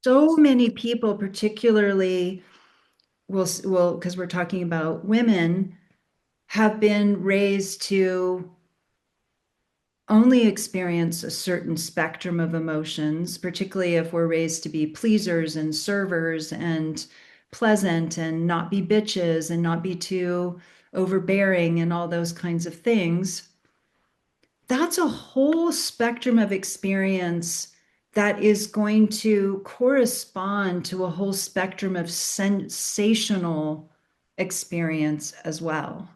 so many people, particularly, will because we're talking about women, have been raised to only experience a certain spectrum of emotions, particularly if we're raised to be pleasers and servers and pleasant and not be bitches and not be too overbearing and all those kinds of things. That's a whole spectrum of experience that is going to correspond to a whole spectrum of sensational experience as well.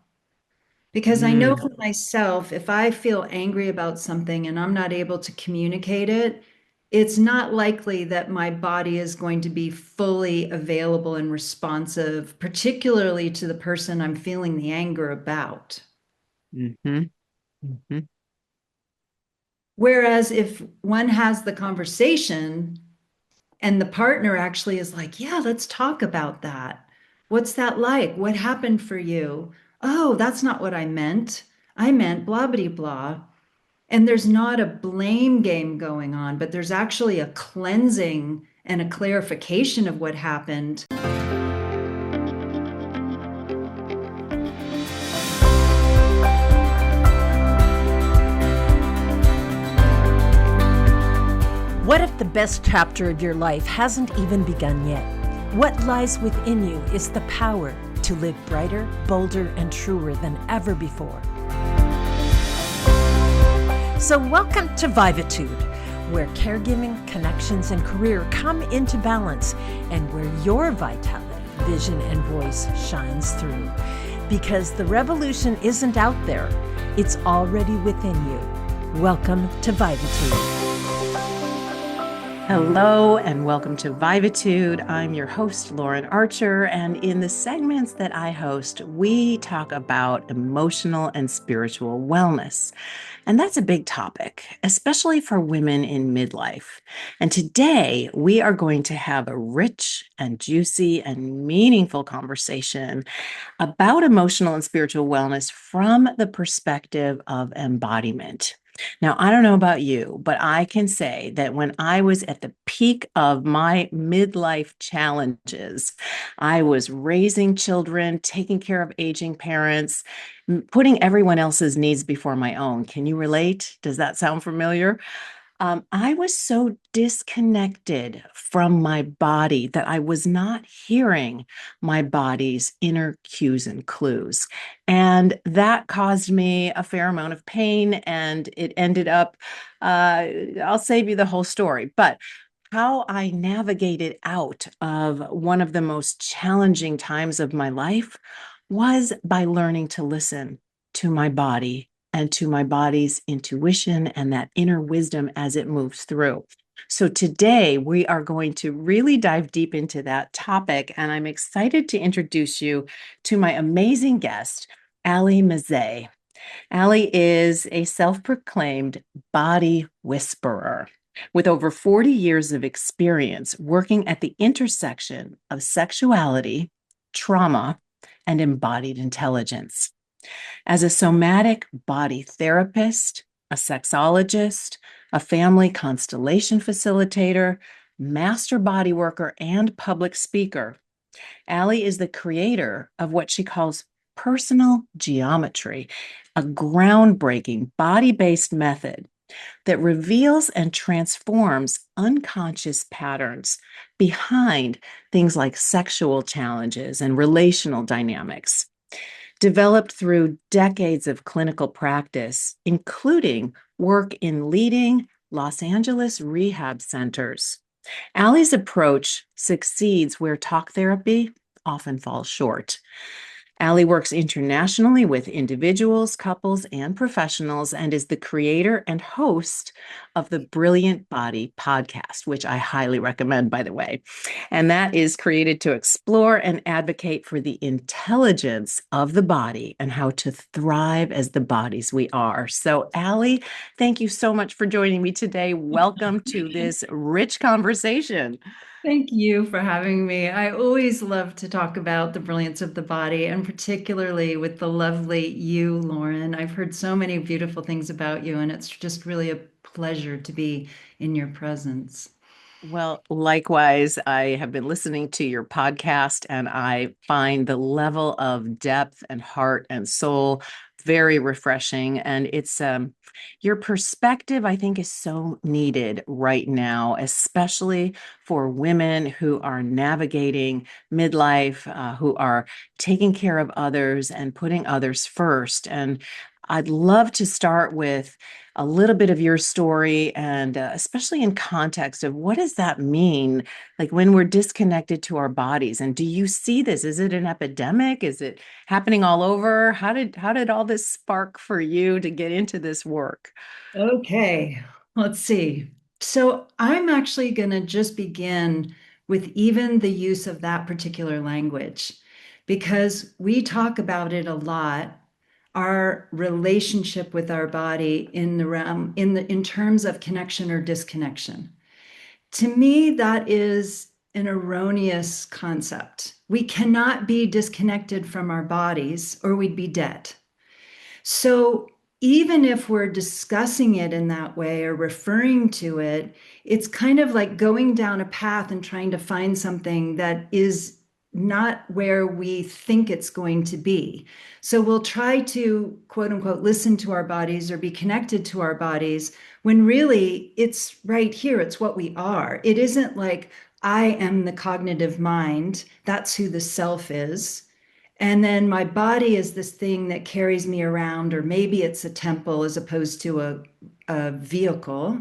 Because I know Mm, for myself, if I feel angry about something and I'm not able to communicate it, it's not likely that my body is going to be fully available and responsive, particularly to the person I'm feeling the anger about. hmm hmm Whereas if one has the conversation and the partner actually is like, yeah, let's talk about that. What's that like? What happened for you? Oh, that's not what I meant. I meant blah, blah, blah. And there's not a blame game going on, but there's actually a cleansing and a clarification of what happened. What if the best chapter of your life hasn't even begun yet? What lies within you is the power to live brighter, bolder, and truer than ever before. So welcome to Vivatude, where caregiving, connections, and career come into balance, and where your vitality, vision, and voice shines through. Because the revolution isn't out there, it's already within you. Welcome to Vivatude. Hello and welcome to Vivatude. I'm your host, Lauren Archer, and in the segments that I host, we talk about emotional and spiritual wellness. And that's a big topic, especially for women in midlife. And today we are going to have a rich and juicy and meaningful conversation about emotional and spiritual wellness from the perspective of embodiment. Now, I don't know about you, but I can say that when I was at the peak of my midlife challenges, I was raising children, taking care of aging parents, putting everyone else's needs before my own. Can you relate? Does that sound familiar? I was so disconnected from my body that I was not hearing my body's inner cues and clues. And that caused me a fair amount of pain. And it ended up, I'll save you the whole story. But how I navigated out of one of the most challenging times of my life was by learning to listen to my body and to my body's intuition and that inner wisdom as it moves through. So today we are going to really dive deep into that topic, and I'm excited to introduce you to my amazing guest, Ali Mezey. Ali is a self-proclaimed body whisperer with over 40 years of experience working at the intersection of sexuality, trauma, and embodied intelligence. As a somatic body therapist, a sexologist, a family constellation facilitator, master body worker, and public speaker, Ali is the creator of what she calls personal geometry, a groundbreaking body based method that reveals and transforms unconscious patterns behind things like sexual challenges and relational dynamics. Developed through decades of clinical practice, including work in leading Los Angeles rehab centers. Allie's approach succeeds where talk therapy often falls short. Allie works internationally with individuals, couples, and professionals, and is the creator and host of the Brilliant Body podcast, which I highly recommend, by the way. And that is created to explore and advocate for the intelligence of the body and how to thrive as the bodies we are. So, Allie, thank you so much for joining me today. Welcome to this rich conversation. Thank you for having me. I always love to talk about the brilliance of the body, and particularly with the lovely you, Lauren. I've heard so many beautiful things about you, and it's just really a pleasure to be in your presence. Well, likewise, I have been listening to your podcast and I find the level of depth and heart and soul very refreshing. And it's your perspective, I think, is so needed right now, especially for women who are navigating midlife, who are taking care of others and putting others first. And I'd love to start with a little bit of your story and especially in context of what does that mean, like when we're disconnected to our bodies, and do you see this? Is it an epidemic? Is it happening all over? How did all this spark for you to get into this work? Okay, let's see. So I'm actually going to just begin with even the use of that particular language because we talk about it a lot, our relationship with our body in the realm in terms of connection or disconnection. To me, that is an erroneous concept. We cannot be disconnected from our bodies or we'd be dead. So even if we're discussing it in that way or referring to it, it's kind of like going down a path and trying to find something that is not where we think it's going to be. So we'll try to quote unquote listen to our bodies or be connected to our bodies when really it's right here. It's what we are. It isn't like I am the cognitive mind. That's who the self is. And then my body is this thing that carries me around, or maybe it's a temple as opposed to a vehicle,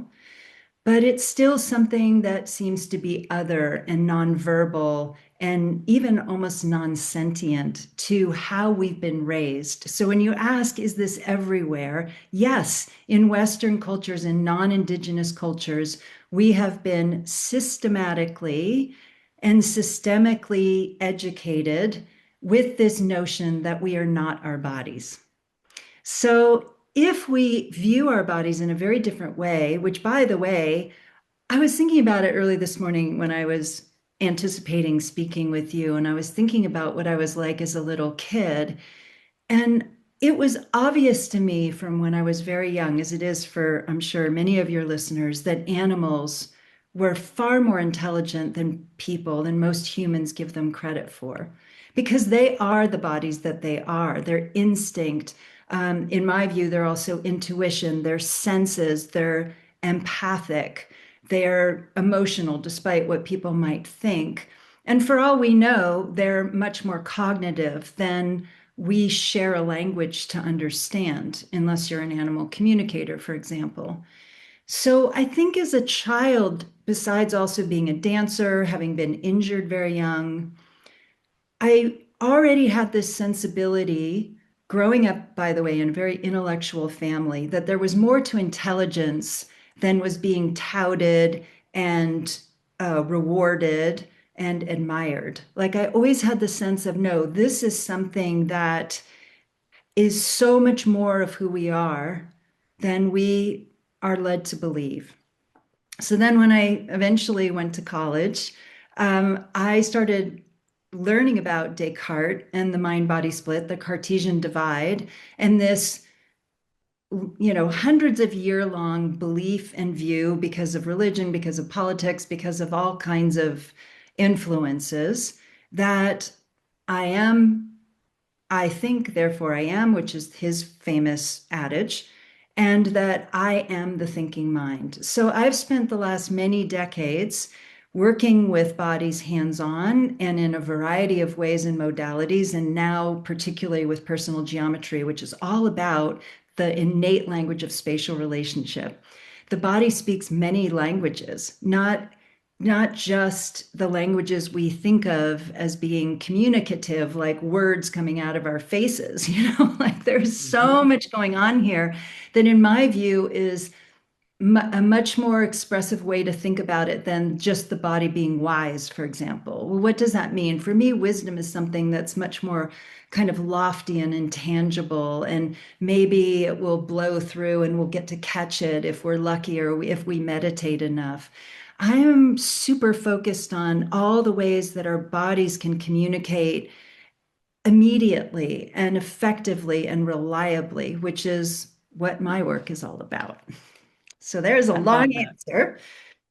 but it's still something that seems to be other and nonverbal and even almost non-sentient to how we've been raised. So when you ask, is this everywhere? Yes, in Western cultures, in non-Indigenous cultures, we have been systematically and systemically educated with this notion that we are not our bodies. So if we view our bodies in a very different way, which by the way, I was thinking about it early this morning when I was anticipating speaking with you, and I was thinking about what I was like as a little kid. And it was obvious to me from when I was very young, as it is for, I'm sure, many of your listeners, that animals were far more intelligent than people, than most humans give them credit for, because they are the bodies that they are, their instinct. In my view, they're also intuition, their senses, they're empathic, they're emotional, despite what people might think. And for all we know, they're much more cognitive than we share a language to understand, unless you're an animal communicator, for example. So I think as a child, besides also being a dancer, having been injured very young, I already had this sensibility growing up, by the way, in a very intellectual family, that there was more to intelligence than was being touted and rewarded and admired. Like I always had the sense of, no, this is something that is so much more of who we are than we are led to believe. So then when I eventually went to college, I started learning about Descartes and the mind body split, the Cartesian divide, and this, hundreds of year long belief and view because of religion, because of politics, because of all kinds of influences that I am, I think, therefore I am, which is his famous adage, and that I am the thinking mind. So I've spent the last many decades working with bodies hands-on and in a variety of ways and modalities, and now particularly with personal geometry, which is all about the innate language of spatial relationship. The body speaks many languages, not just the languages we think of as being communicative, like words coming out of our faces. Like there's so much going on here that in my view is a much more expressive way to think about it than just the body being wise, for example. Well, what does that mean? For me, wisdom is something that's much more kind of lofty and intangible, and maybe it will blow through and we'll get to catch it if we're lucky or if we meditate enough. I am super focused on all the ways that our bodies can communicate immediately and effectively and reliably, which is what my work is all about. So there's a I love long that. answer.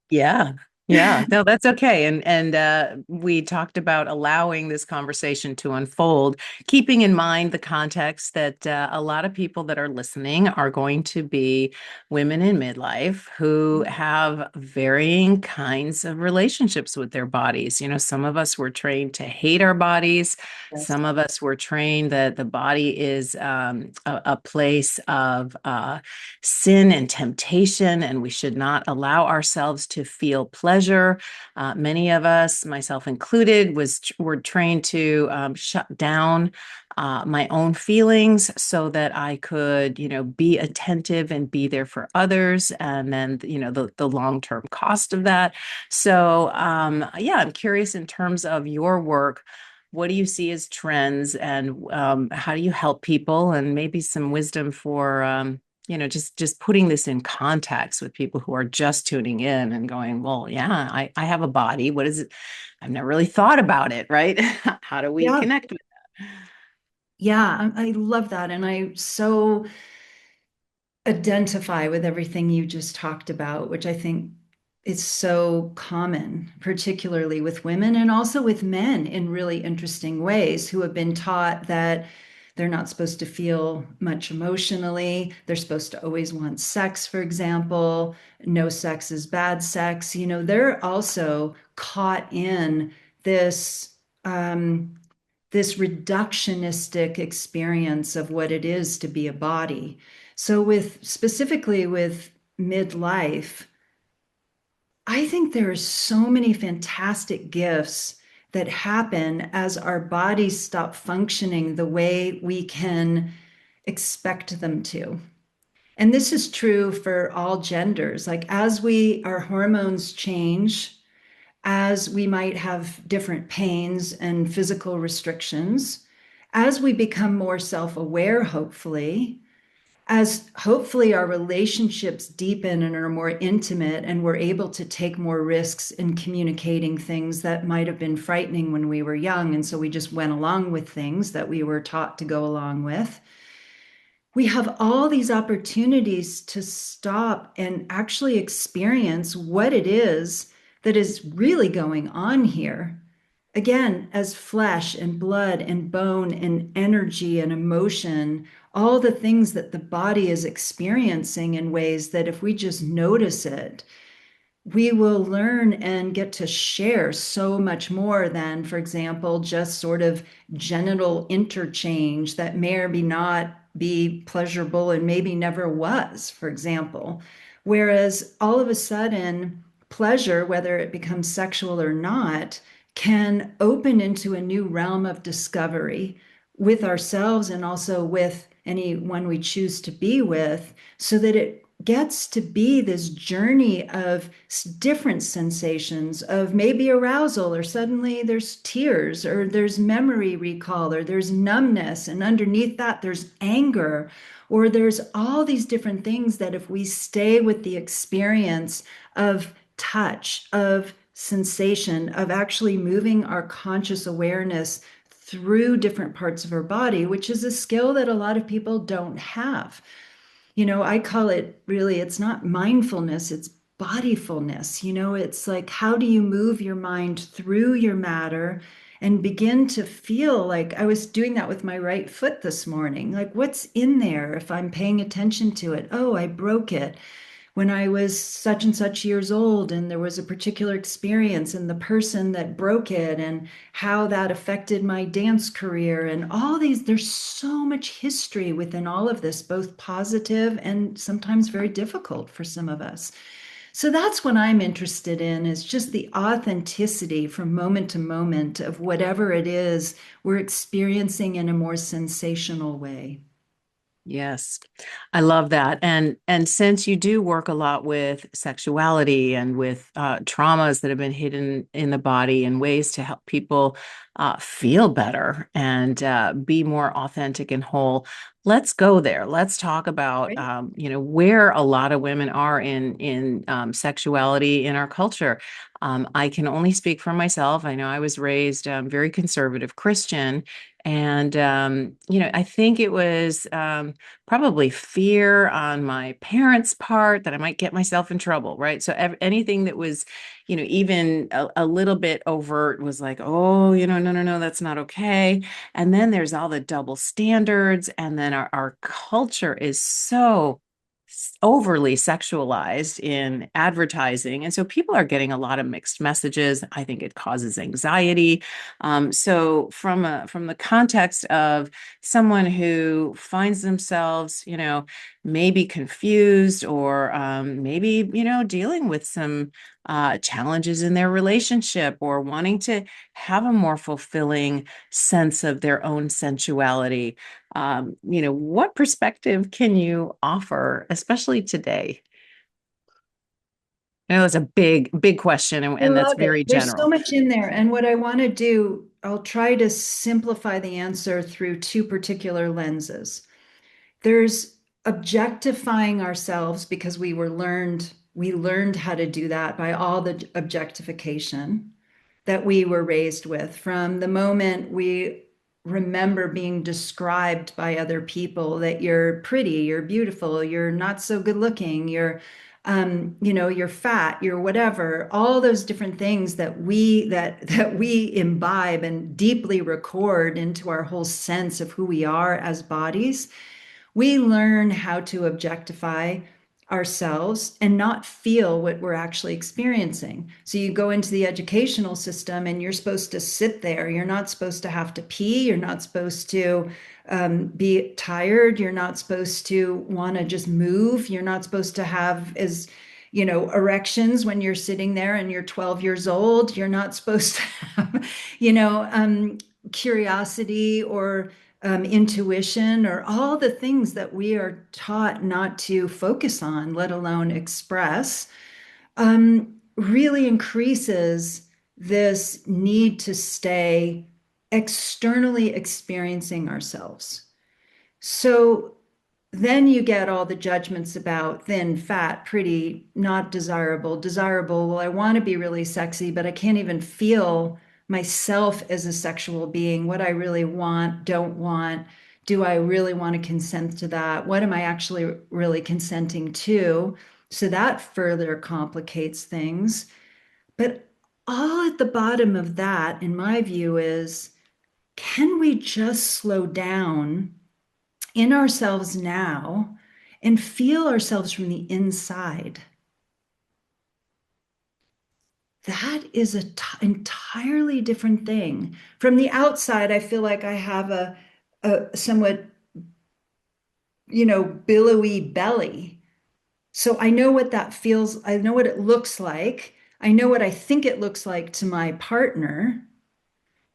Yeah. Yeah, no, that's okay. And we talked about allowing this conversation to unfold, keeping in mind the context that a lot of people that are listening are going to be women in midlife who have varying kinds of relationships with their bodies. You know, some of us were trained to hate our bodies. Yes. Some of us were trained that the body is a place of sin and temptation, and we should not allow ourselves to feel pleasure. Many of us, myself included, were trained to shut down my own feelings so that I could, be attentive and be there for others. And then, the long-term cost of that. So, yeah, I'm curious in terms of your work. What do you see as trends, and how do you help people, and maybe some wisdom for just putting this in context with people who are just tuning in and going, well, yeah, I have a body. What is it? I've never really thought about it, right? How do we Yeah. connect with Yeah, I love that. And I so identify with everything you just talked about, which I think is so common, particularly with women and also with men in really interesting ways who have been taught that they're not supposed to feel much emotionally. They're supposed to always want sex, for example. No sex is bad sex. They're also caught in this this reductionistic experience of what it is to be a body. So with specifically with midlife, I think there are so many fantastic gifts that happen as our bodies stop functioning the way we can expect them to. And this is true for all genders. Like as our hormones change, as we might have different pains and physical restrictions, as we become more self aware, hopefully, as hopefully our relationships deepen and are more intimate, and we're able to take more risks in communicating things that might have been frightening when we were young. And so we just went along with things that we were taught to go along with. We have all these opportunities to stop and actually experience what it is that is really going on here. Again, as flesh and blood and bone and energy and emotion, all the things that the body is experiencing in ways that if we just notice it, we will learn and get to share so much more than, for example, just sort of genital interchange that may or may not be pleasurable and maybe never was, for example. Whereas all of a sudden, pleasure, whether it becomes sexual or not, can open into a new realm of discovery with ourselves and also with anyone we choose to be with, so that it gets to be this journey of different sensations of maybe arousal, or suddenly there's tears, or there's memory recall, or there's numbness, and underneath that there's anger, or there's all these different things that if we stay with the experience of touch, of sensation, of actually moving our conscious awareness through different parts of our body, which is a skill that a lot of people don't have. I call it, really, it's not mindfulness, it's bodyfulness. It's like, how do you move your mind through your matter and begin to feel like I was doing that with my right foot this morning? Like, what's in there if I'm paying attention to it? Oh, I broke it when I was such and such years old, and there was a particular experience and the person that broke it and how that affected my dance career and all these. There's so much history within all of this, both positive and sometimes very difficult for some of us. So that's what I'm interested in, is just the authenticity from moment to moment of whatever it is we're experiencing in a more sensational way. Yes, I love that. And since you do work a lot with sexuality and with traumas that have been hidden in the body and ways to help people feel better and be more authentic and whole, let's go there. Let's talk about Right. where a lot of women are in sexuality in our culture. I can only speak for myself. I know I was raised very conservative Christian, And, I think it was probably fear on my parents' part that I might get myself in trouble, right? So anything that was, even a little bit overt was like, oh, no, no, no, that's not okay. And then there's all the double standards. And then our culture is so overly sexualized in advertising. And so people are getting a lot of mixed messages. I think it causes anxiety. So from the context of someone who finds themselves, maybe confused or maybe, dealing with some challenges in their relationship or wanting to have a more fulfilling sense of their own sensuality. What perspective can you offer, especially today? I know it's a big, big question, I and that's love it. very There's so general. much in there. And what I want to do, I'll try to simplify the answer through two particular lenses. There's objectifying ourselves because we learned how to do that by all the objectification that we were raised with from the moment we remember being described by other people that you're pretty, you're beautiful, you're not so good looking, you're fat, you're whatever, all those different things that we imbibe and deeply record into our whole sense of who we are as bodies. We learn how to objectify ourselves and not feel what we're actually experiencing. So you go into the educational system and you're supposed to sit there. You're not supposed to have to pee. You're not supposed to be tired. You're not supposed to want to just move. You're not supposed to have erections when you're sitting there and you're 12 years old. You're not supposed to have, curiosity or intuition or all the things that we are taught not to focus on, let alone express, really increases this need to stay externally experiencing ourselves. So then you get all the judgments about thin, fat, pretty, not desirable, desirable. Well, I want to be really sexy, but I can't even feel myself as a sexual being, what I really want, don't want. Do I really want to consent to that? What am I actually really consenting to? So that further complicates things. But all at the bottom of that, in my view, is can we just slow down in ourselves now and feel ourselves from the inside? That is an entirely different thing. From the outside, I feel like I have a somewhat, billowy belly. So I know what that feels, I know what it looks like. I know what I think it looks like to my partner.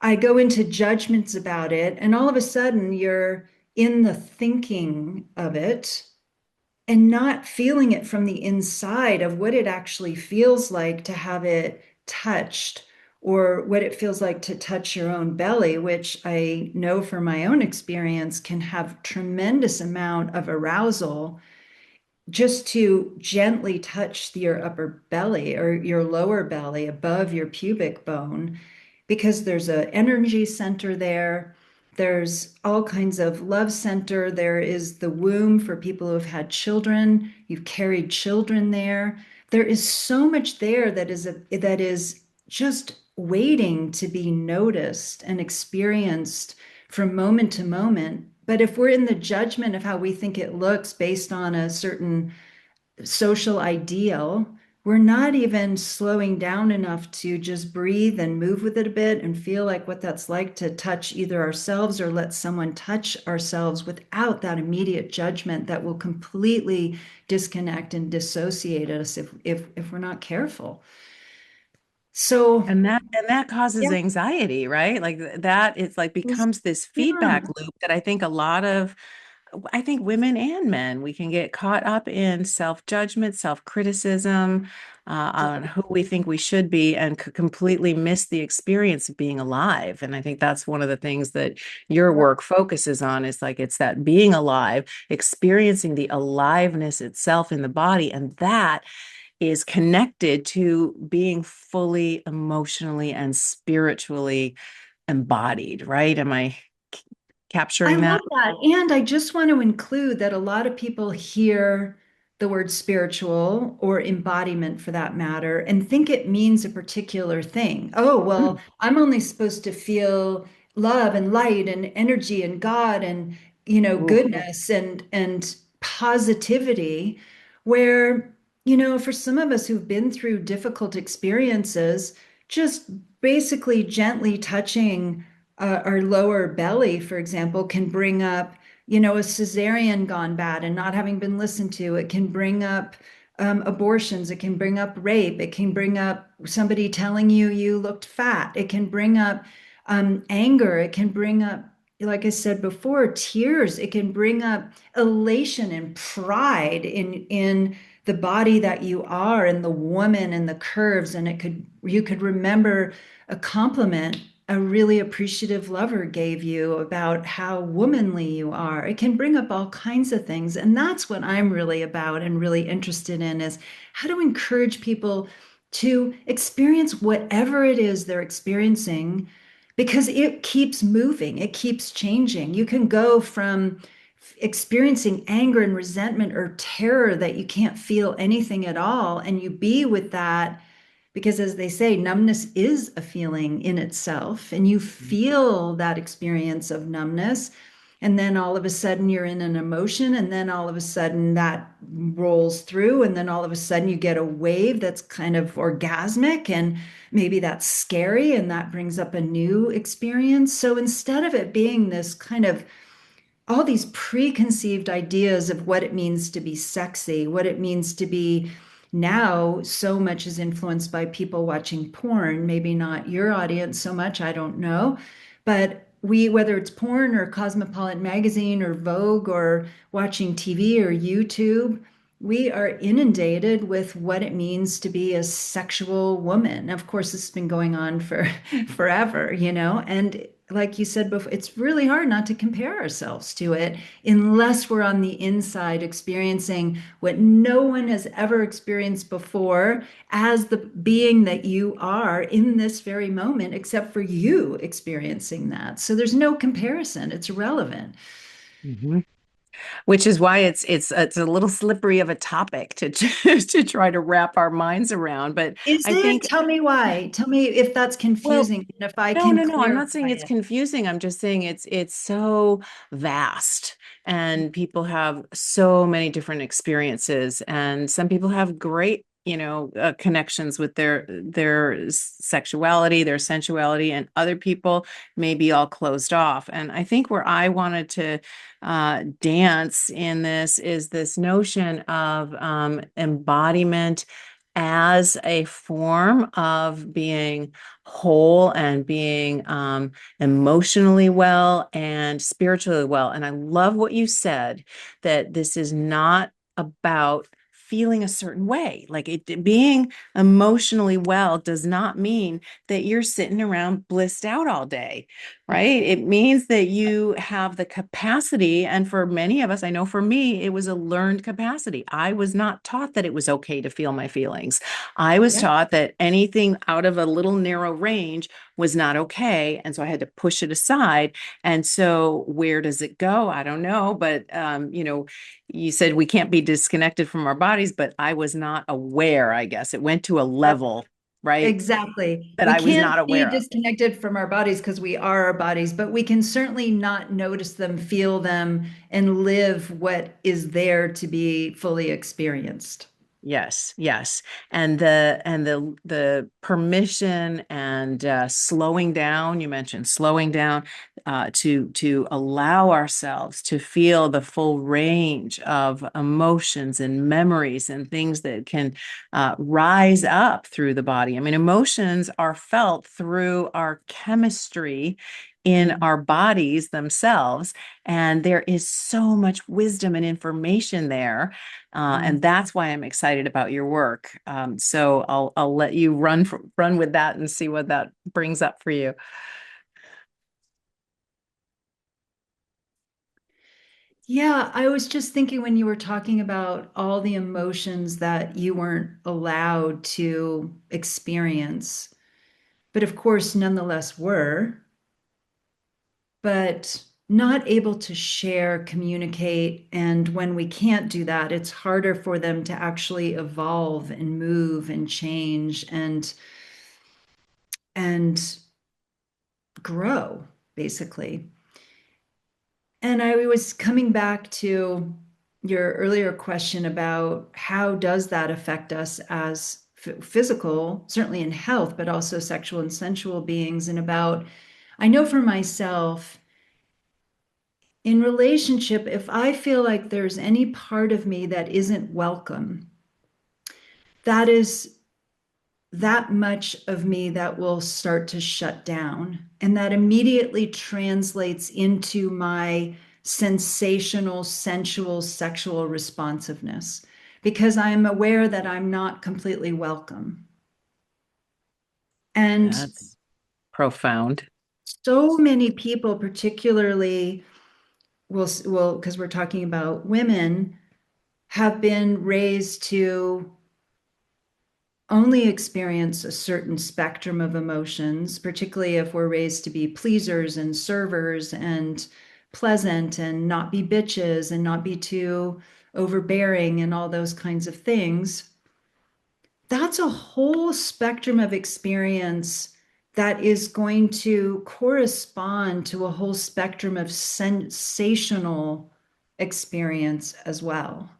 I go into judgments about it, and all of a sudden you're in the thinking of it and not feeling it from the inside of what it actually feels like to have it touched or what it feels like to touch your own belly, which I know from my own experience can have tremendous amount of arousal just to gently touch your upper belly or your lower belly above your pubic bone, because there's an energy center there. There's all kinds of love center. There is the womb for people who have had children. You've carried children there. There is so much there that is just waiting to be noticed and experienced from moment to moment. But if we're in the judgment of how we think it looks based on a certain social ideal, we're not even slowing down enough to just breathe and move with it a bit and feel like what that's like to touch either ourselves or let someone touch ourselves without that immediate judgment that will completely disconnect and dissociate us if we're not careful. So, And that causes yeah, anxiety, right? Like that it's like becomes this feedback yeah, loop that I think women and men, we can get caught up in self-judgment, self-criticism, on who we think we should be, and completely miss the experience of being alive. And I think that's one of the things that your work focuses on is like it's that being alive, experiencing the aliveness itself in the body. And that is connected to being fully emotionally and spiritually embodied, right? Am I I capturing that? love that. And I just want to include that a lot of people hear the word spiritual or embodiment for that matter and think it means a particular thing. Oh, well, Mm. I'm only supposed to feel love and light and energy and God and, Ooh. goodness and positivity, where, for some of us who've been through difficult experiences, just basically gently touching our lower belly, for example, can bring up, a cesarean gone bad and not having been listened to. It can bring up abortions. It can bring up rape. It can bring up somebody telling you you looked fat. It can bring up anger. It can bring up, like I said before, tears. It can bring up elation and pride in the body that you are and the woman and the curves. And you could remember a compliment a really appreciative lover gave you about how womanly you are. It can bring up all kinds of things. And that's what I'm really about and really interested in is how to encourage people to experience whatever it is they're experiencing because it keeps moving, it keeps changing. You can go from experiencing anger and resentment or terror that you can't feel anything at all, and you be with that because, as they say, numbness is a feeling in itself, and you feel that experience of numbness. And then all of a sudden you're in an emotion, and then all of a sudden that rolls through, and then all of a sudden you get a wave that's kind of orgasmic, and maybe that's scary, and that brings up a new experience. So instead of it being this kind of all these preconceived ideas of what it means to be sexy, what it means to be now so much is influenced by people watching porn, maybe not your audience so much, I don't know. But whether it's porn or Cosmopolitan magazine or Vogue or watching TV or YouTube, we are inundated with what it means to be a sexual woman. Of course, this has been going on for forever, and like you said before, it's really hard not to compare ourselves to it unless we're on the inside experiencing what no one has ever experienced before as the being that you are in this very moment, except for you experiencing that. So there's no comparison. It's irrelevant. Mhm. Which is why it's a little slippery of a topic to to try to wrap our minds around. But Is I it? think, Tell me why. Tell me if that's well, confusing and if I no, can no, no. I'm not saying clarify it's it. confusing. I'm just saying it's so vast and people have so many different experiences and some people have great, connections with their sexuality, their sensuality, and other people may be all closed off. And I think where I wanted to dance in this is this notion of embodiment as a form of being whole and being emotionally well and spiritually well. And I love what you said that this is not about feeling a certain way. Like it being emotionally well does not mean that you're sitting around blissed out all day, right? It means that you have the capacity. And for many of us, I know for me, it was a learned capacity. I was not taught that it was okay to feel my feelings. I was Yeah. taught that anything out of a little narrow range was not okay. And so I had to push it aside. And so where does it go? I don't know. But, you said we can't be disconnected from our bodies, but I was not aware, I guess. It went to a level, right, Exactly. that We I was can't not be aware of. disconnected from our bodies because we are our bodies, but we can certainly not notice them, feel them, and live what is there to be fully experienced. Yes, yes. And the permission and slowing down, you mentioned slowing down to allow ourselves to feel the full range of emotions and memories and things that can rise up through the body. I mean, emotions are felt through our chemistry in Mm. our bodies themselves, and there is so much wisdom and information there, Mm. and that's why I'm excited about your work. So I'll let you run with that and see what that brings up for you. Yeah, I was just thinking when you were talking about all the emotions that you weren't allowed to experience, but of course, nonetheless were. But not able to share, communicate. And when we can't do that, it's harder for them to actually evolve and move and change and grow, basically. And I was coming back to your earlier question about how does that affect us as physical, certainly in health, but also sexual and sensual beings, and about, I know for myself, in relationship, if I feel like there's any part of me that isn't welcome, that is that much of me that will start to shut down. And that immediately translates into my sensational, sensual, sexual responsiveness because I'm aware that I'm not completely welcome. And That's profound. so many people, particularly, will because we're talking about women, have been raised to only experience a certain spectrum of emotions, particularly if we're raised to be pleasers and servers and pleasant and not be bitches and not be too overbearing and all those kinds of things. That's a whole spectrum of experience that is going to correspond to a whole spectrum of sensational experience as well.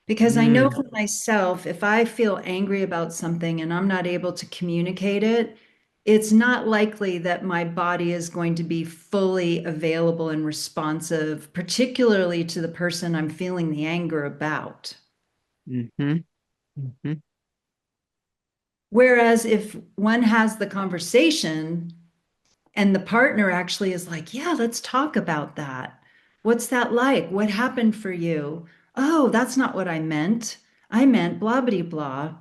Because I know Mm, for myself, if I feel angry about something and I'm not able to communicate it, it's not likely that my body is going to be fully available and responsive, particularly to the person I'm feeling the anger about. hmm hmm Whereas if one has the conversation and the partner actually is like, yeah, let's talk about that. What's that like? What happened for you? Oh, that's not what I meant. I meant blah, blah, blah.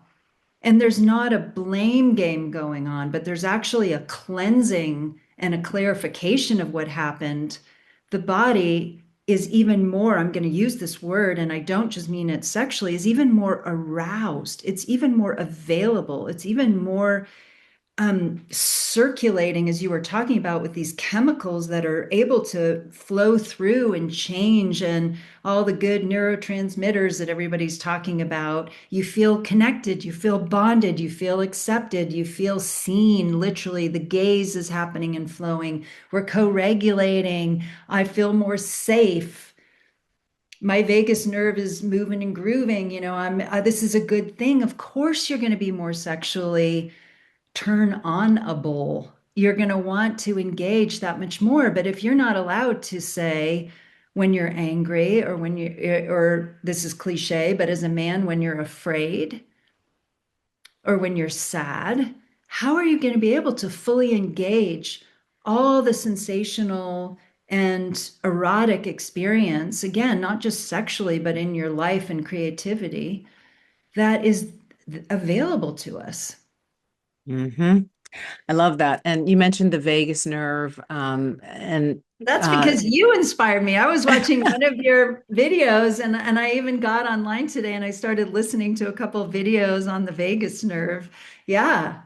And there's not a blame game going on, but there's actually a cleansing and a clarification of what happened. The body is even more, I'm going to use this word, and I don't just mean it sexually, is even more aroused. It's even more available. It's even more circulating, as you were talking about, with these chemicals that are able to flow through and change, and all the good neurotransmitters that everybody's talking about. You feel connected, you feel bonded, you feel accepted, you feel seen. Literally, the gaze is happening and flowing. We're co regulating. I feel more safe. My vagus nerve is moving and grooving. This is a good thing. Of course, you're going to be more sexually turn on a bowl. You're going to want to engage that much more. But if you're not allowed to say when you're angry or when you, or this is cliche, but as a man, when you're afraid or when you're sad, how are you going to be able to fully engage all the sensational and erotic experience, again, not just sexually, but in your life and creativity that is available to us? hmm I love that. And you mentioned the vagus nerve, and That's because you inspired me. I was watching one of your videos and I even got online today and I started listening to a couple of videos on the vagus nerve. Yeah.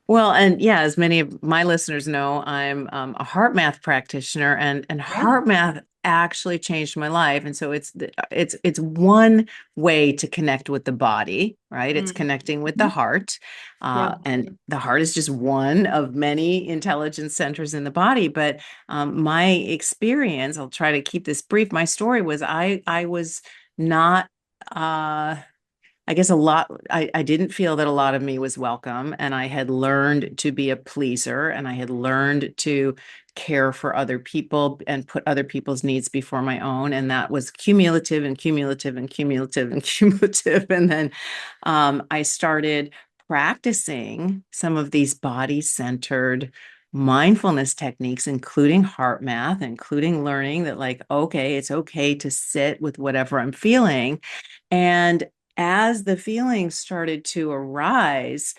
well, and yeah, as many of my listeners know, I'm a heart math practitioner, and Yeah. heart math actually changed my life. And so it's one way to connect with the body, right? It's connecting with the Mhm. heart, Yeah. and the heart is just one of many intelligence centers in the body. But my experience, I'll try to keep this brief. My story was I was not. I guess I didn't feel that a lot of me was welcome. And I had learned to be a pleaser and I had learned to care for other people and put other people's needs before my own. And that was cumulative and cumulative and cumulative and cumulative. And then I started practicing some of these body centered mindfulness techniques, including heart math, including learning that, like, okay, it's okay to sit with whatever I'm feeling. And as the feelings started to arise,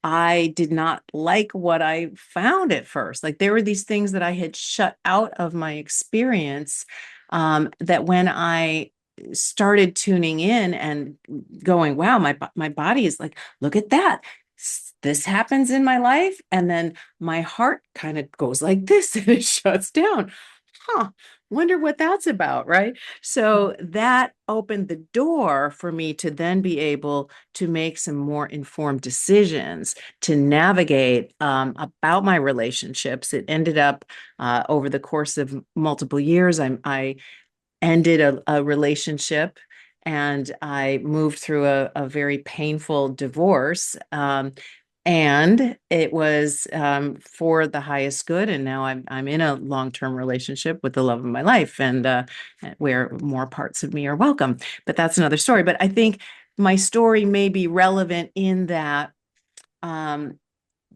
I did not like what I found at first. Like there were these things that I had shut out of my experience, that when I started tuning in and going, wow, my body is like, look at that. This happens in my life. And then my heart kind of goes like this and it shuts down. wonder what that's about, right? So that opened the door for me to then be able to make some more informed decisions to navigate about my relationships. It ended up over the course of multiple years, I ended a relationship and I moved through a very painful divorce. And it was for the highest good. And now I'm in a long-term relationship with the love of my life, and where more parts of me are welcome. But that's another story. But I think my story may be relevant in that um,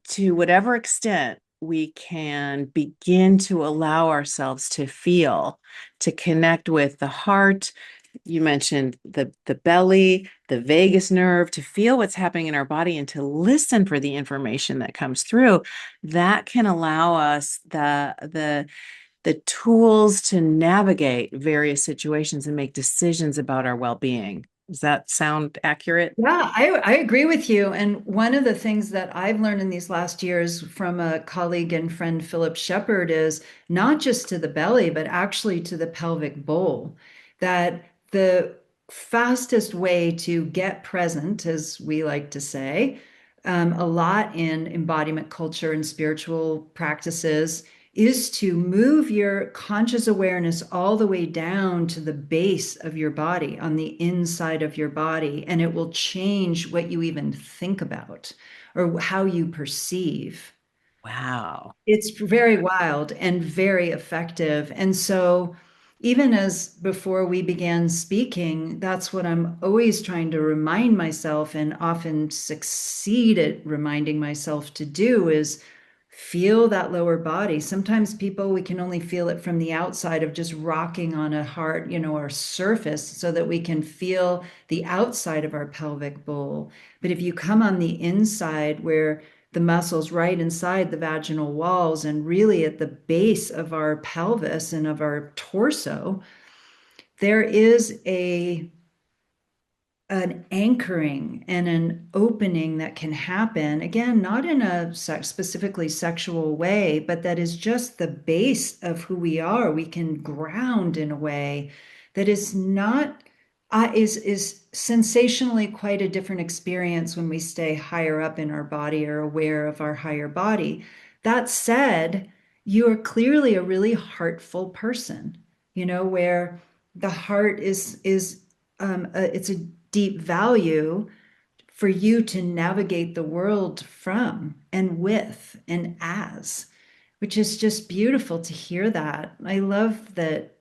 to whatever extent we can begin to allow ourselves to feel, to connect with the heart. You mentioned the belly, the vagus nerve, to feel what's happening in our body and to listen for the information that comes through. That can allow us the tools to navigate various situations and make decisions about our well-being. Does that sound accurate? Yeah, I agree with you. And one of the things that I've learned in these last years from a colleague and friend, Philip Shepard, is not just to the belly, but actually to the pelvic bowl. That the fastest way to get present, as we like to say, a lot in embodiment culture and spiritual practices, is to move your conscious awareness all the way down to the base of your body, on the inside of your body, and it will change what you even think about or how you perceive. Wow. It's very wild and very effective. And so, even as before we began speaking, that's what I'm always trying to remind myself and often succeed at reminding myself to do is feel that lower body. Sometimes people, we can only feel it from the outside of just rocking on a heart, our surface, so that we can feel the outside of our pelvic bowl. But if you come on the inside where the muscles right inside the vaginal walls and really at the base of our pelvis and of our torso, there is an anchoring and an opening that can happen, again, not in a specifically sexual way, but that is just the base of who we are. We can ground in a way that is not is sensationally quite a different experience when we stay higher up in our body or aware of our higher body. That said, you are clearly a really heartful person, where the heart it's a deep value for you to navigate the world from and with and as, which is just beautiful to hear that. I love that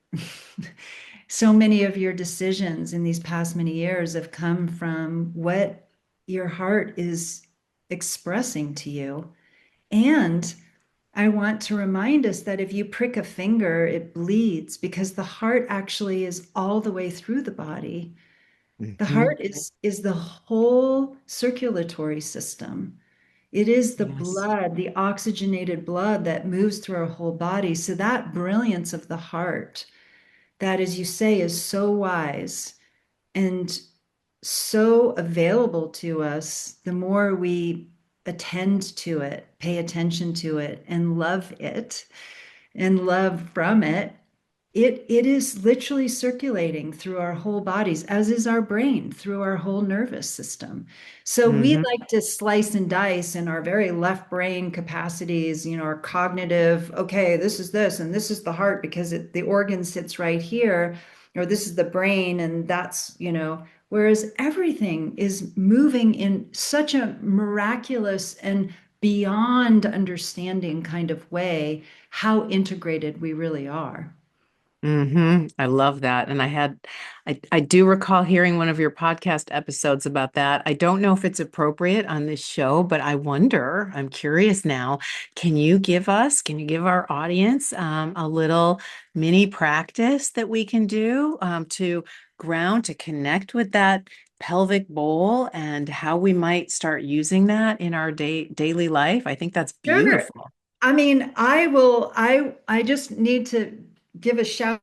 so many of your decisions in these past many years have come from what your heart is expressing to you. And I want to remind us that if you prick a finger, it bleeds because the heart actually is all the way through the body. The Mhm. heart is the whole circulatory system. It is the Yes. blood, the oxygenated blood that moves through our whole body. So that brilliance of the heart, that, as you say, is so wise and so available to us, the more we attend to it, pay attention to it, and love it, and love from it, it is literally circulating through our whole bodies, as is our brain, through our whole nervous system. So we Hmm. like to slice and dice in our very left brain capacities, our cognitive, okay, this is this, and this is the heart because the organ sits right here, or this is the brain, and that's, whereas everything is moving in such a miraculous and beyond understanding kind of way how integrated we really are. I love that. And I do recall hearing one of your podcast episodes about that. I don't know if it's appropriate on this show, but I wonder, I'm curious now, can you give our audience a little mini practice that we can do to ground, to connect with that pelvic bowl and how we might start using that in our daily life? I think that's Sure. beautiful. I mean, I just need to give a shout out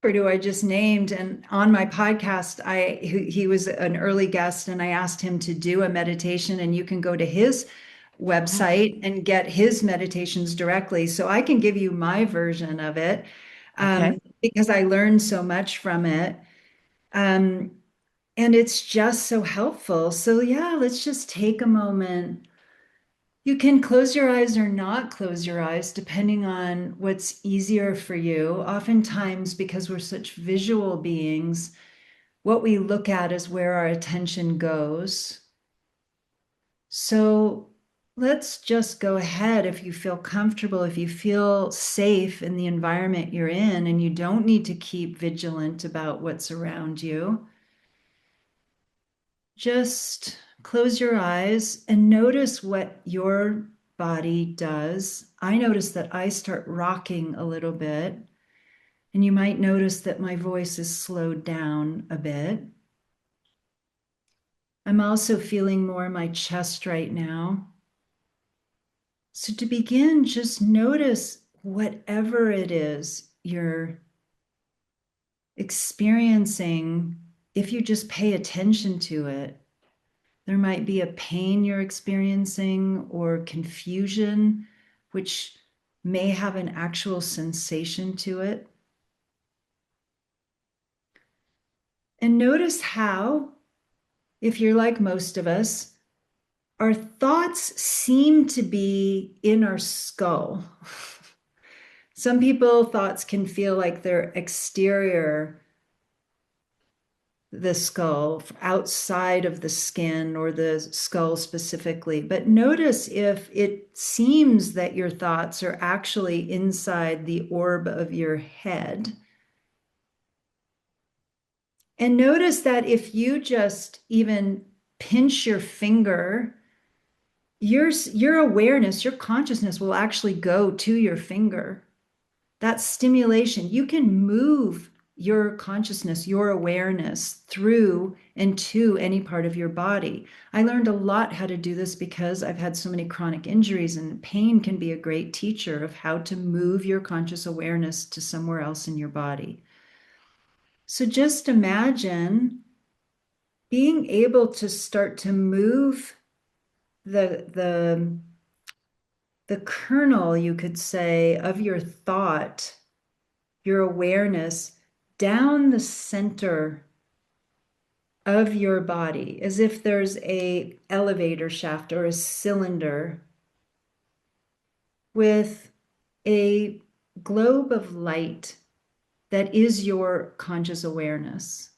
to who I just named. And on my podcast, he was an early guest and I asked him to do a meditation, and you can go to his website and get his meditations directly. So I can give you my version of it Okay. because I learned so much from it. Um, and it's just so helpful. So, yeah, let's just take a moment. You can close your eyes or not close your eyes, depending on what's easier for you. Oftentimes, because we're such visual beings, what we look at is where our attention goes. So let's just go ahead if you feel comfortable, if you feel safe in the environment you're in, and you don't need to keep vigilant about what's around you. Just close your eyes and notice what your body does. I notice that I start rocking a little bit, and you might notice that my voice is slowed down a bit. I'm also feeling more in my chest right now. So to begin, just notice whatever it is you're experiencing. If you just pay attention to it, there might be a pain you're experiencing or confusion, which may have an actual sensation to it. And notice how, if you're like most of us, our thoughts seem to be in our skull. Some people, thoughts can feel like they're exterior the skull, outside of the skin or the skull specifically. But notice if it seems that your thoughts are actually inside the orb of your head. And notice that if you just even pinch your finger, your awareness, your consciousness will actually go to your finger. That stimulation, you can move your consciousness, your awareness through and to any part of your body. I learned a lot how to do this because I've had so many chronic injuries, and pain can be a great teacher of how to move your conscious awareness to somewhere else in your body. So just imagine being able to start to move the kernel, you could say, of your thought, your awareness down the center of your body, as if there's a elevator shaft or a cylinder with a globe of light that is your conscious awareness,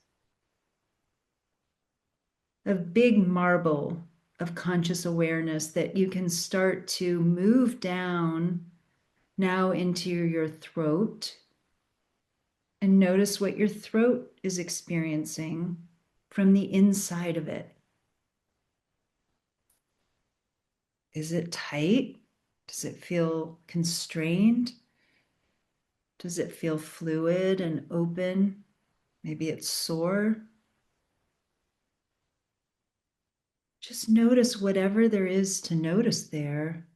a big marble of conscious awareness that you can start to move down now into your throat. And notice what your throat is experiencing from the inside of it. Is it tight? Does it feel constrained? Does it feel fluid and open? Maybe it's sore. Just notice whatever there is to notice there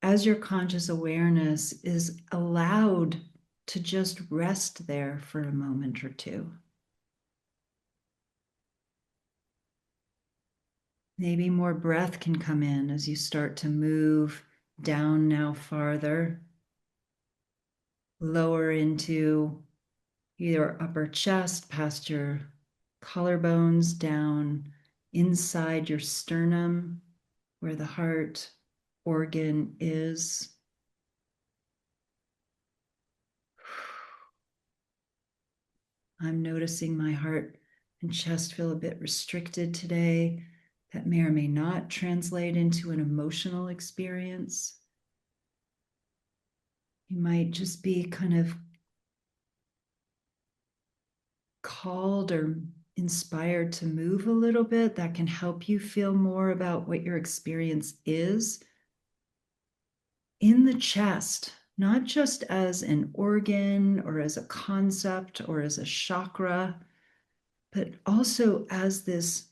as your conscious awareness is allowed to just rest there for a moment or two. Maybe more breath can come in as you start to move down now farther, lower into your upper chest, past your collarbones, down inside your sternum, where the heart organ is. I'm noticing my heart and chest feel a bit restricted today. That may or may not translate into an emotional experience. You might just be kind of called or inspired to move a little bit. That can help you feel more about what your experience is in the chest, not just as an organ or as a concept or as a chakra, but also as this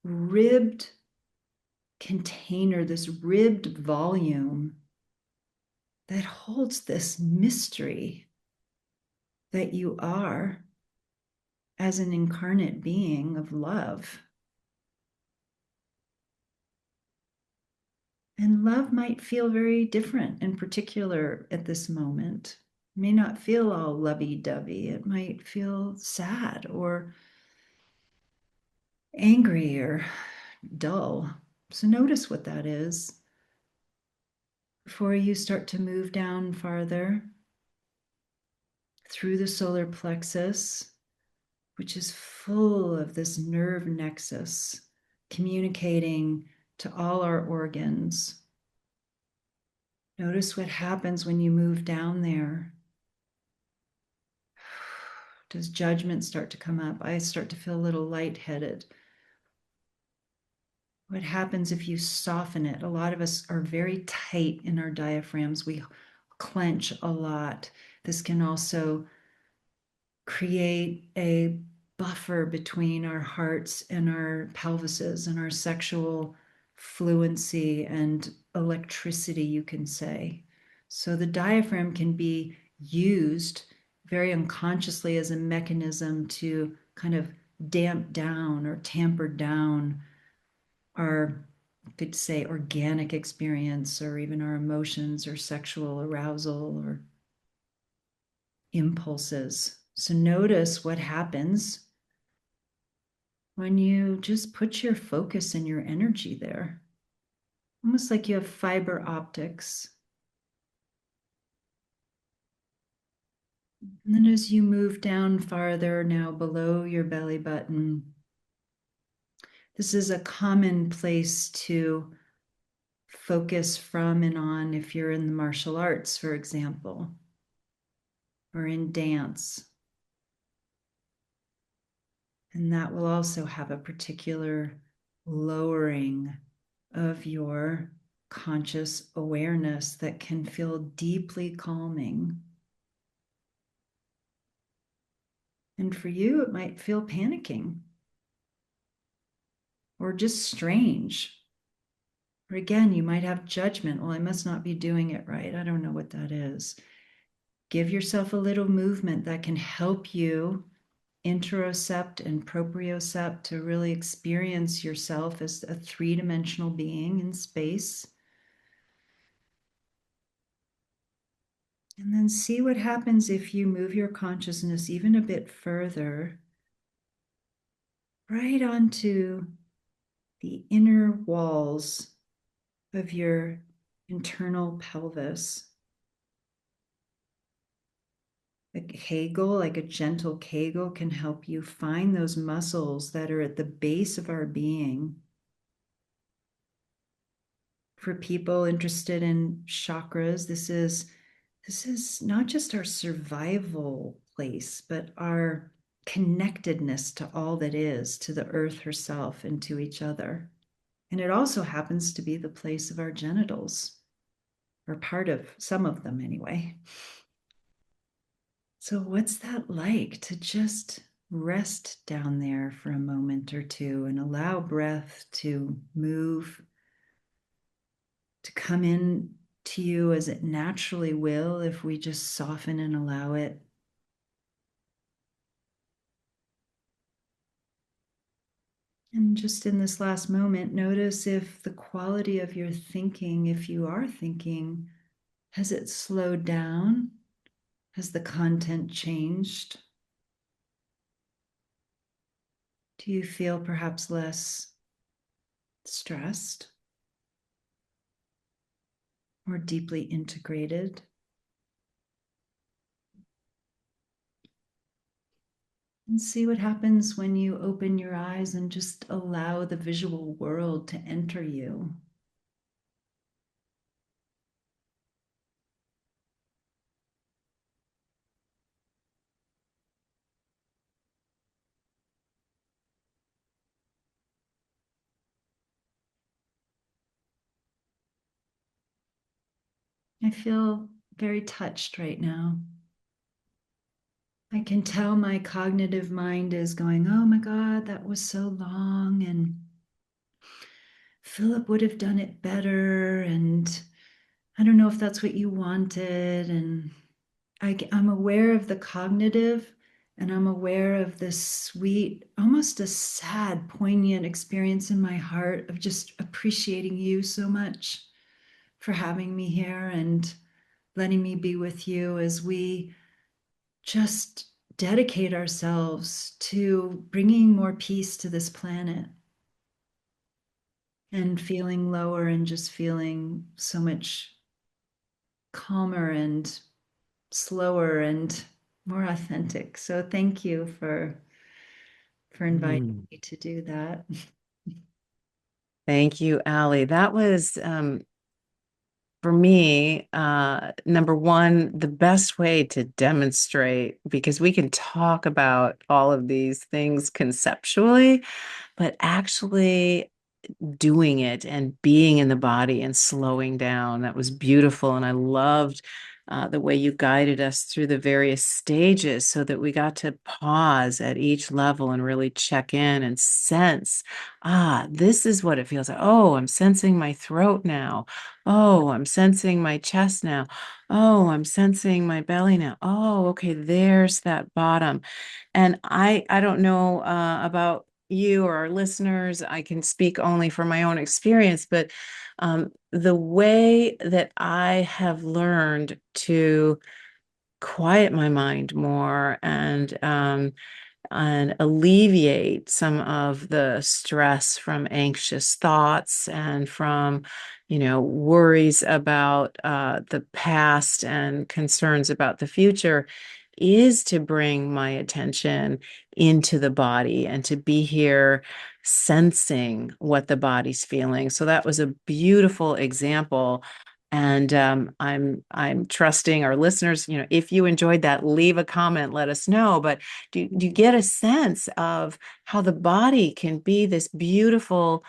ribbed container, this ribbed volume that holds this mystery that you are as an incarnate being of love. And love might feel very different in particular at this moment. It may not feel all lovey-dovey. It might feel sad or angry or dull. So notice what that is before you start to move down farther through the solar plexus, which is full of this nerve nexus communicating to all our organs. Notice what happens when you move down there. Does judgment start to come up? I start to feel a little lightheaded. What happens if you soften it? A lot of us are very tight in our diaphragms. We clench a lot. This can also create a buffer between our hearts and our pelvises and our sexual fluency and electricity, you can say. So the diaphragm can be used very unconsciously as a mechanism to kind of damp down or tamper down our, I could say, organic experience or even our emotions or sexual arousal or impulses. So notice what happens when you just put your focus and your energy there, almost like you have fiber optics. And then as you move down farther now below your belly button, this is a common place to focus from and on if you're in the martial arts, for example, or in dance. And that will also have a particular lowering of your conscious awareness that can feel deeply calming. And for you, it might feel panicking or just strange. Or again, you might have judgment. Well, I must not be doing it right. I don't know what that is. Give yourself a little movement that can help you interocept and propriocept to really experience yourself as a three-dimensional being in space. And then see what happens if you move your consciousness even a bit further, right onto the inner walls of your internal pelvis. A Kegel, like a gentle Kegel, can help you find those muscles that are at the base of our being. For people interested in chakras, this is not just our survival place, but our connectedness to all that is, to the earth herself and to each other. And it also happens to be the place of our genitals, or part of some of them anyway. So what's that like to just rest down there for a moment or two and allow breath to move, to come in to you as it naturally will if we just soften and allow it. And just in this last moment, notice if the quality of your thinking, if you are thinking, has it slowed down? Has the content changed? Do you feel perhaps less stressed or deeply integrated? And see what happens when you open your eyes and just allow the visual world to enter you. I feel very touched right now. I can tell my cognitive mind is going, oh my God, that was so long, and Philip would have done it better, and I don't know if that's what you wanted. And I'm aware of the cognitive, and I'm aware of this sweet, almost a sad, poignant experience in my heart of just appreciating you so much. for having me here and letting me be with you as we just dedicate ourselves to bringing more peace to this planet and feeling lower and just feeling so much calmer and slower and more authentic. So thank you for inviting Mm. me to do that. Thank you, Ali. That was for me, number one, the best way to demonstrate, because we can talk about all of these things conceptually, but actually doing it and being in the body and slowing down. That was beautiful. And I loved the way you guided us through the various stages so that we got to pause at each level and really check in and sense, this is what it feels like. Oh, I'm sensing my throat now. Oh, I'm sensing my chest now. Oh, I'm sensing my belly now. Oh, okay, there's that bottom. And I don't know about you or our listeners. I can speak only from my own experience, but the way that I have learned to quiet my mind more and alleviate some of the stress from anxious thoughts and from, worries about the past and concerns about the future is to bring my attention into the body and to be here sensing what the body's feeling. So that was a beautiful example. And I'm trusting our listeners, if you enjoyed that, leave a comment, let us know. But do you get a sense of how the body can be this beautiful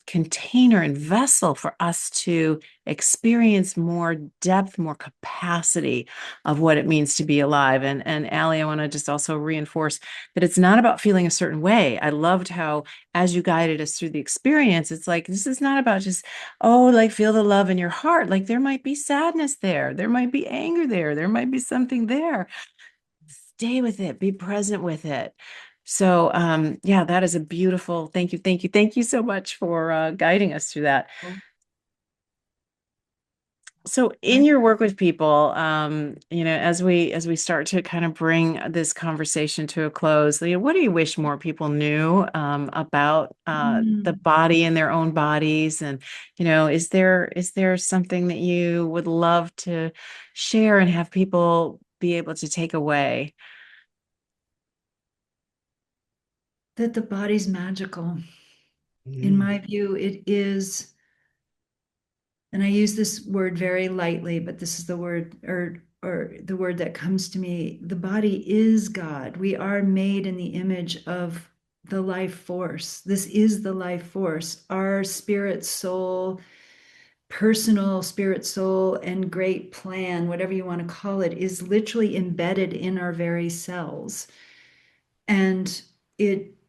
container and vessel for us to experience more depth, more capacity of what it means to be alive? And Ali, I want to just also reinforce that it's not about feeling a certain way. I loved how, as you guided us through the experience, it's like, this is not about just, oh, like feel the love in your heart. Like there might be sadness there. There might be anger there. There might be something there. Stay with it, be present with it. So yeah, that is a beautiful, thank you, thank you, thank you so much for guiding us through that. So in your work with people, as we start to kind of bring this conversation to a close, what do you wish more people knew about the Mm. body and their own bodies? And is there something that you would love to share and have people be able to take away? That the body's magical. In Mm. my view, it is, and I use this word very lightly, but this is the word or the word that comes to me. The body is God. We are made in the image of the life force. This is the life force. Our spirit, soul, personal spirit, soul, and great plan, whatever you want to call it, is literally embedded in our very cells. And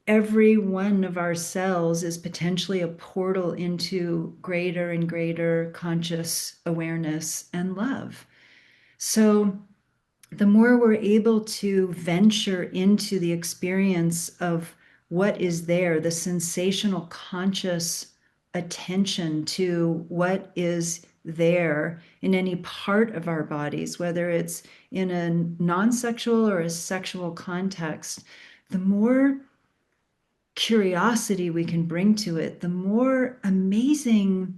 every one of our cells is potentially a portal into greater and greater conscious awareness and love. So the more we're able to venture into the experience of what is there, the sensational conscious attention to what is there in any part of our bodies, whether it's in a non-sexual or a sexual context, the more curiosity we can bring to it, the more amazing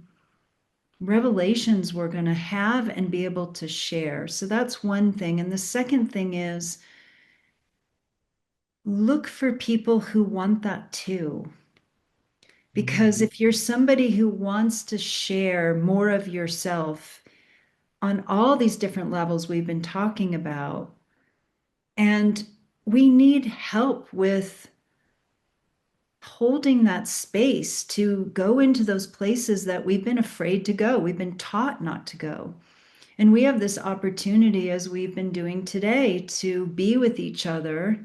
revelations we're going to have and be able to share. So that's one thing. And the second thing is look for people who want that too. Because if you're somebody who wants to share more of yourself on all these different levels we've been talking about, and we need help with holding that space to go into those places that we've been afraid to go, we've been taught not to go. And we have this opportunity, as we've been doing today, to be with each other,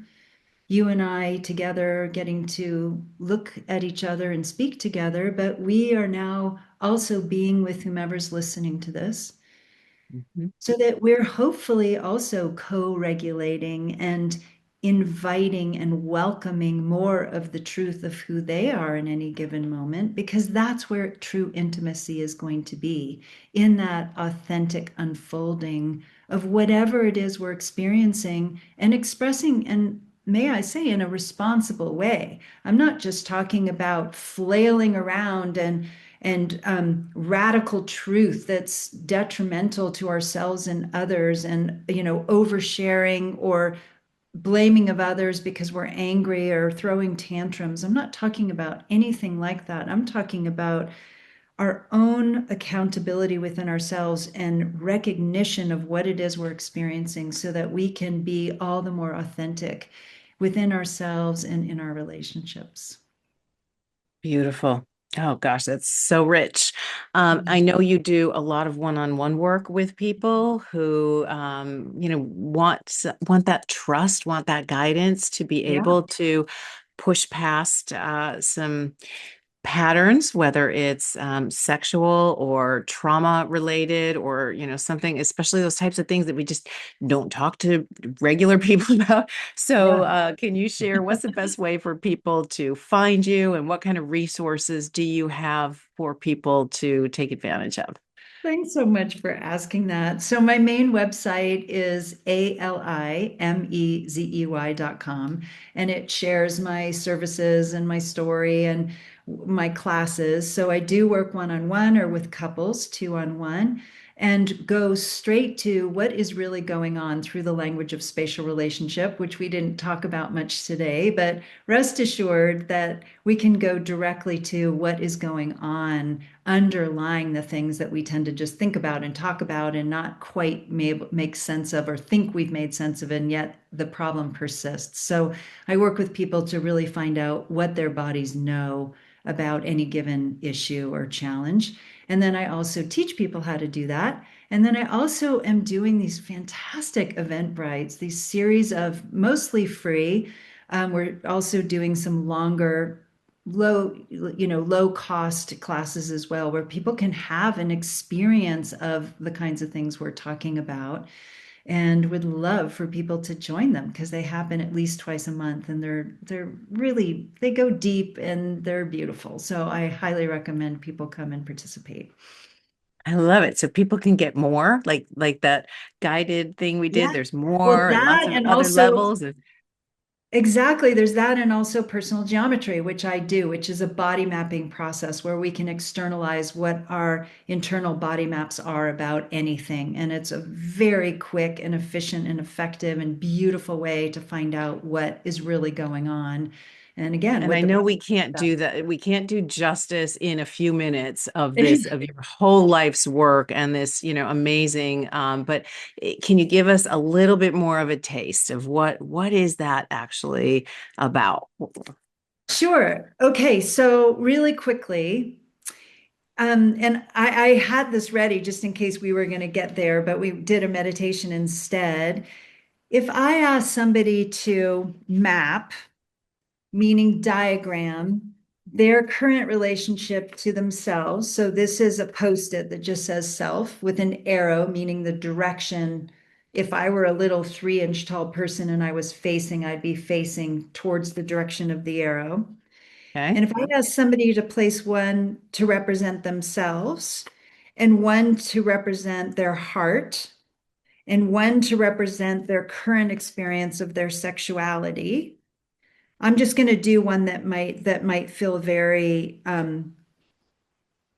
you and I together, getting to look at each other and speak together. But we are now also being with whomever's listening to this, Mhm. so that we're hopefully also co regulating and inviting and welcoming more of the truth of who they are in any given moment, because that's where true intimacy is going to be, in that authentic unfolding of whatever it is we're experiencing and expressing, and may I say, in a responsible way. I'm not just talking about flailing around and radical truth that's detrimental to ourselves and others, and oversharing or blaming of others because we're angry or throwing tantrums. I'm not talking about anything like that. I'm talking about our own accountability within ourselves and recognition of what it is we're experiencing so that we can be all the more authentic within ourselves and in our relationships. Beautiful. Oh gosh, that's so rich. I know you do a lot of one-on-one work with people who, want that trust, want that guidance to be Yeah. able to push past some patterns, whether it's sexual or trauma related, or something, especially those types of things that we just don't talk to regular people about. So Yeah. can you share what's the best way for people to find you, and what kind of resources do you have for people to take advantage of? Thanks so much for asking that. So my main website is alimezey.com, and it shares my services and my story and my classes. So I do work one-on-one or with couples, two-on-one, and go straight to what is really going on through the language of spatial relationship, which we didn't talk about much today, but rest assured that we can go directly to what is going on underlying the things that we tend to just think about and talk about and not quite make sense of, or think we've made sense of, and yet the problem persists. So I work with people to really find out what their bodies know about any given issue or challenge. And then I also teach people how to do that. And then I also am doing these fantastic Eventbrites, these series of mostly free. We're also doing some longer low cost classes as well, where people can have an experience of the kinds of things we're talking about, and would love for people to join them because they happen at least twice a month, and they're really, they go deep and they're beautiful. So I highly recommend people come and participate. I love it. So people can get more, like that guided thing we did. Yeah. There's Well, more and lots that of and other also levels. exactly, there's that, and also personal geometry, which I do, which is a body mapping process where we can externalize what our internal body maps are about anything. And it's a very quick and efficient and effective and beautiful way to find out what is really going on. And again, And with I the know we can't do that. We can't do justice in a few minutes of this, process. of your whole life's work and this, amazing. But can you give us a little bit more of a taste of what is that actually about? Sure. Okay, so really quickly, and I had this ready just in case we were going to get there, but we did a meditation instead. If I ask somebody to map, meaning diagram, their current relationship to themselves. So this is a post-it that just says self with an arrow, meaning the direction. If I were a little 3-inch tall person and I was facing, I'd be facing towards the direction of the arrow. Okay. And if I ask somebody to place one to represent themselves, and one to represent their heart, and one to represent their current experience of their sexuality, I'm just going to do one that might feel very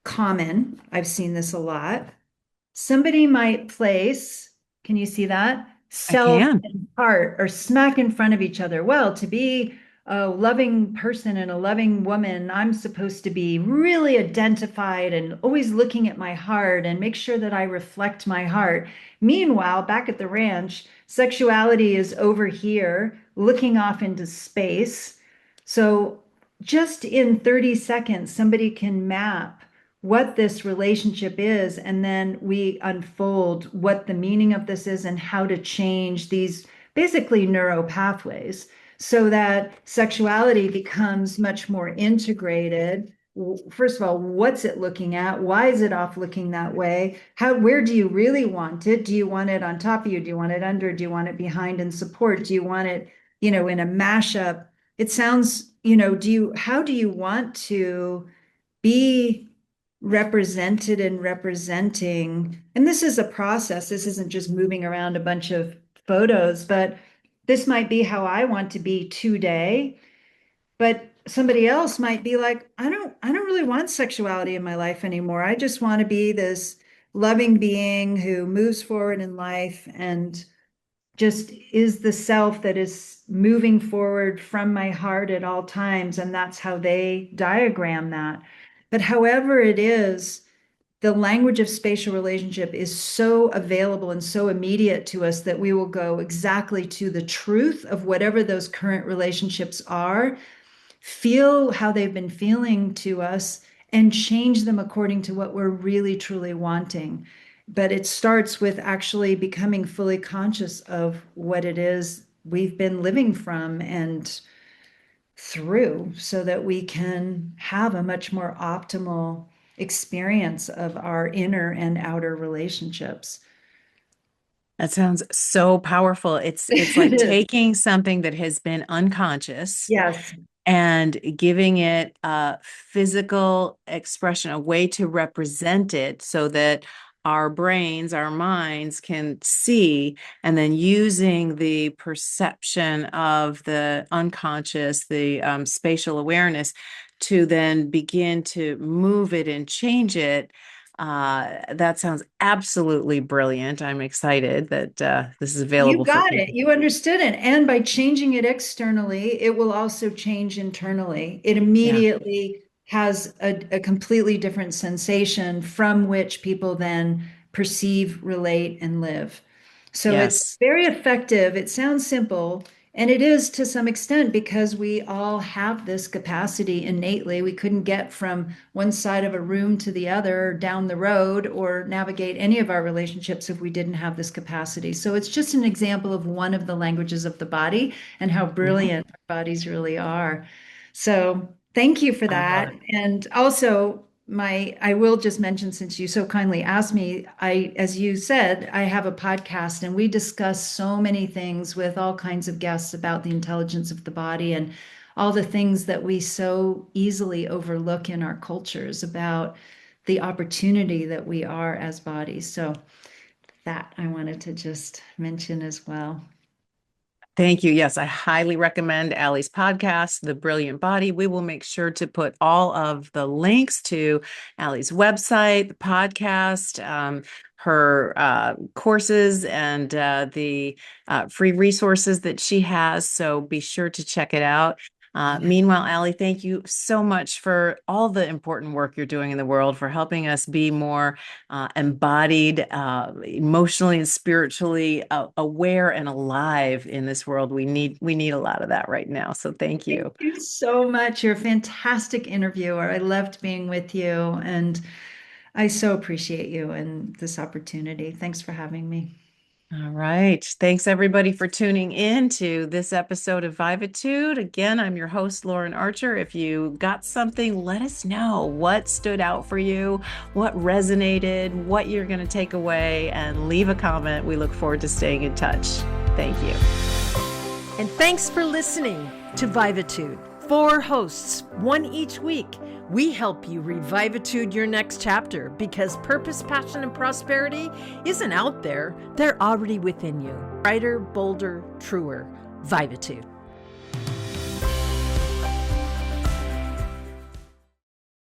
common. I've seen this a lot. Somebody might place, can you see that? I Self can. and heart or smack in front of each other. Well, to be a loving person and a loving woman, I'm supposed to be really identified and always looking at my heart and make sure that I reflect my heart. Meanwhile, back at the ranch, sexuality is over here, looking off into space. So just in 30 seconds, somebody can map what this relationship is, and then we unfold what the meaning of this is and how to change these basically neuro pathways so that sexuality becomes much more integrated. First of all, what's it looking at? Why is it off looking that way? Where do you really want it? Do you want it on top of you? Do you want it under? Do you want it behind and support? Do you want it in a mashup, it sounds, how do you want to be represented and representing? And this is a process. This isn't just moving around a bunch of photos, but this might be how I want to be today. But somebody else might be like, I don't really want sexuality in my life anymore. I just want to be this loving being who moves forward in life and just is the self that is moving forward from my heart at all times. And that's how they diagram that. But however it is, the language of spatial relationship is so available and so immediate to us that we will go exactly to the truth of whatever those current relationships are, feel how they've been feeling to us, and change them according to what we're really truly wanting. But it starts with actually becoming fully conscious of what it is we've been living from and through, so that we can have a much more optimal experience of our inner and outer relationships. That sounds so powerful. It's like It is. taking something that has been unconscious Yes. and giving it a physical expression, a way to represent it so that our brains, our minds can see, and then using the perception of the unconscious, the spatial awareness, to then begin to move it and change it. That sounds absolutely brilliant. I'm excited that this is You available for got it. people. You understood it. And by changing it externally, it will also change internally. It Yeah. immediately has a completely different sensation from which people then perceive, relate, and live. So it's Yes. very effective. It sounds simple, and it is to some extent because we all have this capacity innately. We couldn't get from one side of a room to the other, down the road, or navigate any of our relationships if we didn't have this capacity. So it's just an example of one of the languages of the body and how Mhm. brilliant our bodies really are. So thank you for I love that. it. And also, I will just mention, since you so kindly asked me, as you said, I have a podcast and we discuss so many things with all kinds of guests about the intelligence of the body and all the things that we so easily overlook in our cultures about the opportunity that we are as bodies. So that I wanted to just mention as well. Thank you. Yes, I highly recommend Ali's podcast, The Brilliant Body. We will make sure to put all of the links to Ali's website, the podcast, her courses, and the free resources that she has. So be sure to check it out. Meanwhile, Ali, thank you so much for all the important work you're doing in the world, for helping us be more embodied, emotionally and spiritually aware and alive in this world. We need a lot of that right now. So thank Thank you. you so much. You're a fantastic interviewer. I loved being with you, and I so appreciate you and this opportunity. Thanks for having me. All right. Thanks everybody for tuning in to this episode of Vivatude. Again, I'm your host, Lauren Archer. If you got something, let us know what stood out for you, what resonated, what you're going to take away, and leave a comment. We look forward to staying in touch. Thank you. And thanks for listening to Vivatude. 4 hosts, 1 each week. We help you revivitude your next chapter, because purpose, passion, and prosperity isn't out there. They're already within you. Brighter, bolder, truer. Vivatude.